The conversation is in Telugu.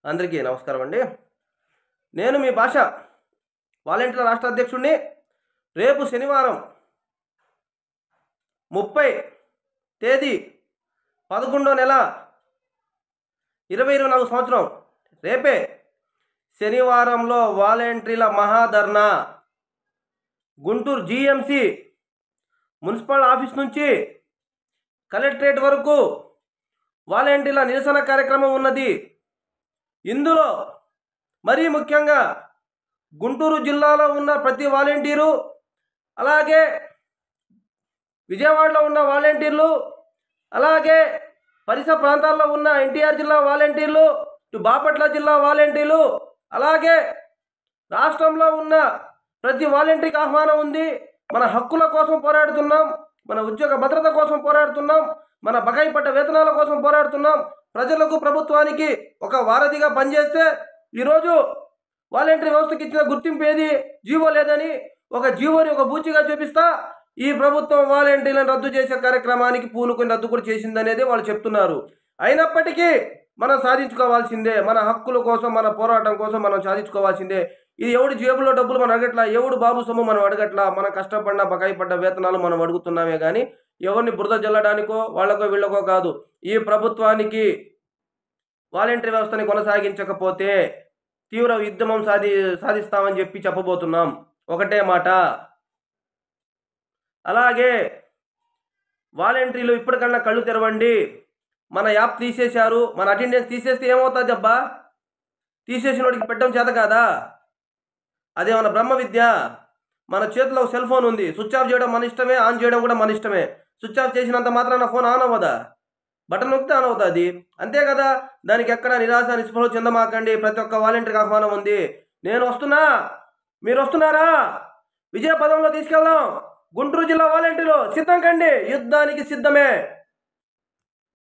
అందరికీ నమస్కారం అండి. నేను మీ భాష వాలంటీర్ల రాష్ట్ర అధ్యక్షుడిని. రేపు శనివారం 30 తేదీ 11వ నెల 2024 సంవత్సరం రేపే శనివారంలో వాలంటీర్ల maha dharna Guntur GMC municipal office నుంచి కలెక్టరేట్ వరకు వాలంటీర్ల నిరసన కార్యక్రమం ఉన్నది. ఇందులో మరీ ముఖ్యంగా గుంటూరు జిల్లాలో ఉన్న ప్రతి వాలంటీరు, అలాగే విజయవాడలో ఉన్న వాలంటీర్లు, అలాగే పరిసర ప్రాంతాల్లో ఉన్న ఎన్టీఆర్ జిల్లా వాలంటీర్లు, బాపట్ల జిల్లా వాలంటీర్లు, అలాగే రాష్ట్రంలో ఉన్న ప్రతి వాలంటీర్కి ఆహ్వానం ఉంది. మన హక్కుల కోసం పోరాడుతున్నాం, మన ఉద్యోగ భద్రత కోసం పోరాడుతున్నాం, మన బకాయి పడ్డ వేతనాల కోసం పోరాడుతున్నాం. ప్రజలకు ప్రభుత్వానికి ఒక వారధిగా పనిచేస్తే ఈరోజు వాలంటీర్ వ్యవస్థకి ఇచ్చిన గుర్తింపు ఏది? జీవో లేదని ఒక జీవోని ఒక బూచిగా చూపిస్తా ఈ ప్రభుత్వం వాలంటీర్లను రద్దు చేసే కార్యక్రమానికి పూనుకొని రద్దు కూడా చేసిందనేది వాళ్ళు చెప్తున్నారు. అయినప్పటికీ మనం సాధించుకోవాల్సిందే. మన హక్కుల కోసం, మన పోరాటం కోసం మనం సాధించుకోవాల్సిందే. ఇది ఎవడి జేబులో డబ్బులు మనం అడగట్లా, ఎవడు బాబు సొమ్ము మనం అడగట్లా. మనం కష్టపడిన బకాయి పడ్డ వేతనాలు మనం అడుగుతున్నామే కానీ ఎవరిని బురద జల్లడానికో వాళ్ళకో వీళ్ళకో కాదు. ఈ ప్రభుత్వానికి వాలంటీర్ వ్యవస్థని కొనసాగించకపోతే తీవ్ర ఉద్యమం సాధిస్తామని చెప్పబోతున్నాం. ఒకటే మాట. అలాగే వాలంటీర్లు ఇప్పటికన్నా కళ్ళు తెరవండి. మన యాప్ తీసేశారు, మన అటెండెన్స్ తీసేస్తే ఏమవుతుంది అబ్బా? తీసేసిన వాడికి పెట్టడం చేత కాదా? అదేమన్నా బ్రహ్మ విద్య? మన చేతిలో సెల్ ఫోన్ ఉంది, స్విచ్ ఆఫ్ చేయడం మన ఇష్టమే, ఆన్ చేయడం కూడా మన ఇష్టమే. స్విచ్ ఆఫ్ చేసినంత మాత్రాన ఫోన్ ఆన్ అవ్వదా? బటన్ నొక్కితే ఆన్ అవుతుంది, అంతే కదా. దానికి ఎక్కడ నిరాశ నిస్పృహలు చెందమాకండి. ప్రతి ఒక్క వాలంటీర్కి ఆహ్వానం ఉంది. నేను వస్తున్నా, మీరు వస్తున్నారా? విజయ పదంలో తీసుకెళ్దాం. గుంటూరు జిల్లా వాలంటీర్లు సిద్ధం కండి, యుద్ధానికి సిద్ధమే.